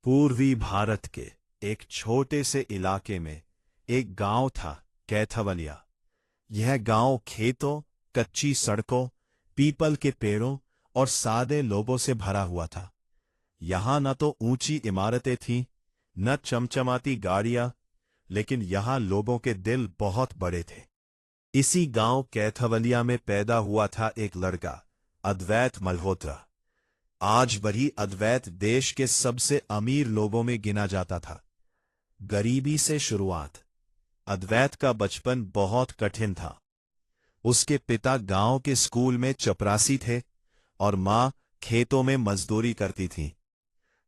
पूर्वी भारत के एक छोटे से इलाके में एक गांव था, कैथवलिया। यह गांव खेतों, कच्ची सड़कों, पीपल के पेड़ों और सादे लोगों से भरा हुआ था। यहां न तो ऊंची इमारतें थीं, न चमचमाती गाड़ियां, लेकिन यहां लोगों के दिल बहुत बड़े थे। इसी गांव कैथवलिया में पैदा हुआ था एक लड़का, अद्वैत मल्होत्रा। आज वही अद्वैत देश के सबसे अमीर लोगों में गिना जाता था। गरीबी से शुरुआत। अद्वैत का बचपन बहुत कठिन था। उसके पिता गांव के स्कूल में चपरासी थे और मां खेतों में मजदूरी करती थी।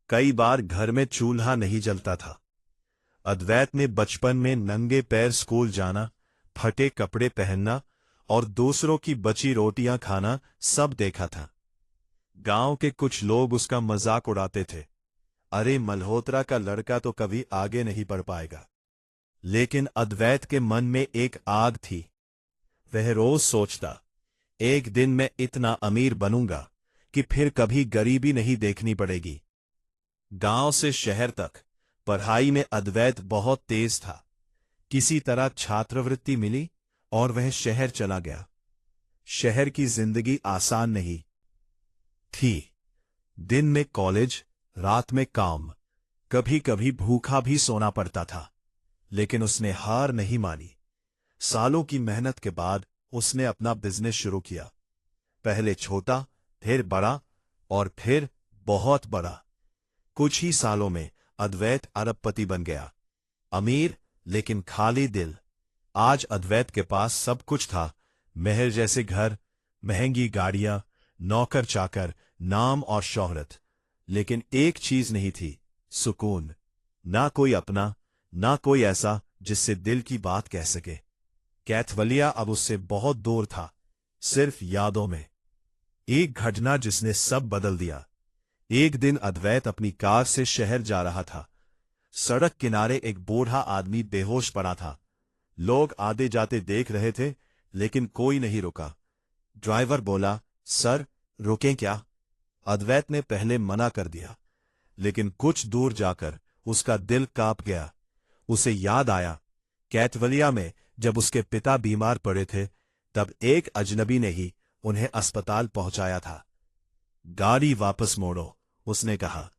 कई बार घर में चूल्हा नहीं जलता था। अद्वैत ने बचपन में नंगे पैर स्कूल जाना, फटे कपड़े पहनना और दूसरों की बची रोटियां खाना सब देखा था। गांव के कुछ लोग उसका मजाक उड़ाते थे, अरे मल्होत्रा का लड़का तो कभी आगे नहीं बढ़ पाएगा। लेकिन अद्वैत के मन में एक आग थी। वह रोज सोचता, एक दिन मैं इतना अमीर बनूंगा कि फिर कभी गरीबी नहीं देखनी पड़ेगी। गांव से शहर तक पढ़ाई में अद्वैत बहुत तेज था। किसी तरह छात्रवृत्ति मिली और वह शहर चला गया। शहर की जिंदगी आसान नहीं थी। दिन में कॉलेज, रात में काम, कभी कभी भूखा भी सोना पड़ता था। लेकिन उसने हार नहीं मानी। सालों की मेहनत के बाद उसने अपना बिजनेस शुरू किया। पहले छोटा, फिर बड़ा और फिर बहुत बड़ा। कुछ ही सालों में अद्वैत अरबपति बन गया। अमीर लेकिन खाली दिल। आज अद्वैत के पास सब कुछ था, महल जैसे घर, महंगी गाड़ियां, नौकर चाकर, नाम और शोहरत। लेकिन एक चीज नहीं थी, सुकून। ना कोई अपना, ना कोई ऐसा जिससे दिल की बात कह सके। कैथवलिया अब उससे बहुत दूर था, सिर्फ यादों में। एक घटना जिसने सब बदल दिया। एक दिन अद्वैत अपनी कार से शहर जा रहा था। सड़क किनारे एक बूढ़ा आदमी बेहोश पड़ा था। लोग आते जाते देख रहे थे, लेकिन कोई नहीं रुका। ड्राइवर बोला, सर रुकें क्या? अद्वैत ने पहले मना कर दिया, लेकिन कुछ दूर जाकर उसका दिल कांप गया। उसे याद आया, कैथवलिया में जब उसके पिता बीमार पड़े थे, तब एक अजनबी ने ही उन्हें अस्पताल पहुंचाया था। गाड़ी वापस मोड़ो, उसने कहा।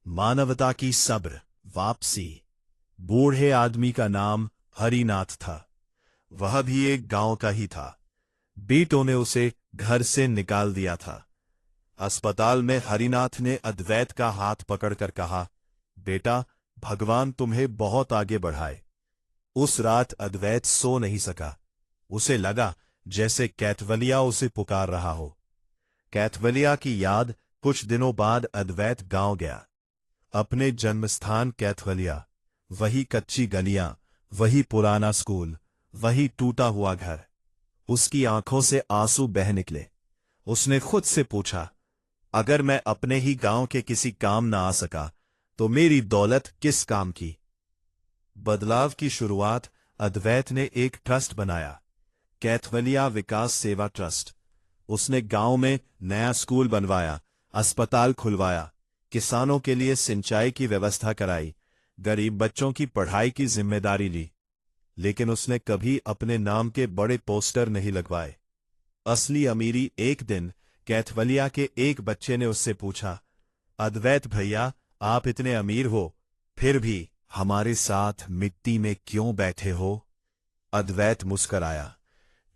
मानवता की सब्र, वापसी। बूढ़े आदमी का नाम हरिनाथ था। वह भी एक गांव का ही था। बेटों ने उसे घर से निकाल दिया था। अस्पताल में हरिनाथ ने अद्वैत का हाथ पकड़कर कहा, बेटा, भगवान तुम्हें बहुत आगे बढ़ाए। उस रात अद्वैत सो नहीं सका। उसे लगा जैसे कैथवलिया उसे पुकार रहा हो। कैथवलिया की याद। कुछ दिनों बाद अद्वैत गांव गया। अपने जन्मस्थान कैथवलिया। वही कच्ची गलियां, वही पुराना स्कूल, वही टूटा हुआ घर। उसकी आंखों से आंसू बह निकले। उसने खुद से पूछा, अगर मैं अपने ही गांव के किसी काम न आ सका तो मेरी दौलत किस काम की? बदलाव की शुरुआत। अद्वैत ने एक ट्रस्ट बनाया, कैथवलिया विकास सेवा ट्रस्ट। उसने गांव में नया स्कूल बनवाया, अस्पताल खुलवाया, किसानों के लिए सिंचाई की व्यवस्था कराई, गरीब बच्चों की पढ़ाई की जिम्मेदारी ली। लेकिन उसने कभी अपने नाम के बड़े पोस्टर नहीं लगवाए। असली अमीरी एक दिन कैथवलिया के एक बच्चे ने उससे पूछा, अद्वैत भैया, आप इतने अमीर हो, फिर भी हमारे साथ मिट्टी में क्यों बैठे हो? अद्वैत मुस्कराया,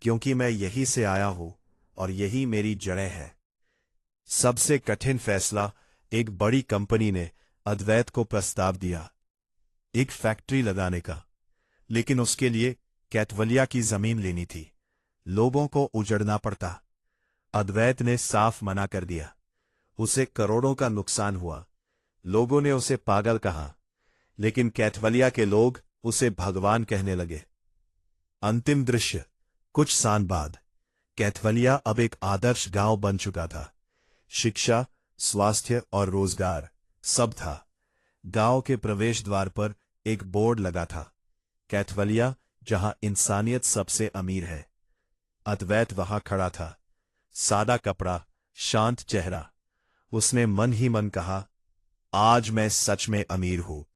क्योंकि मैं यहीं से आया हूं और यही मेरी जड़ें हैं। सबसे कठिन फैसला। एक बड़ी कंपनी ने अद्वैत को प्रस्ताव दिया, एक फैक्ट्री लगाने का। लेकिन उसके लिए कैथवलिया की जमीन लेनी थी। लोगों को उजड़ना पड़ता। अद्वैत ने साफ मना कर दिया। उसे करोड़ों का नुकसान हुआ। लोगों ने उसे पागल कहा, लेकिन कैथवलिया के लोग उसे भगवान कहने लगे। अंतिम दृश्य। कुछ साल बाद कैथवलिया अब एक आदर्श गांव बन चुका था। शिक्षा, स्वास्थ्य और रोजगार सब था। गांव के प्रवेश द्वार पर एक बोर्ड लगा था, कैथवलिया जहां इंसानियत सबसे अमीर है। अद्वैत वहां खड़ा था, सादा कपड़ा, शांत चेहरा। उसने मन ही मन कहा, आज मैं सच में अमीर हूं।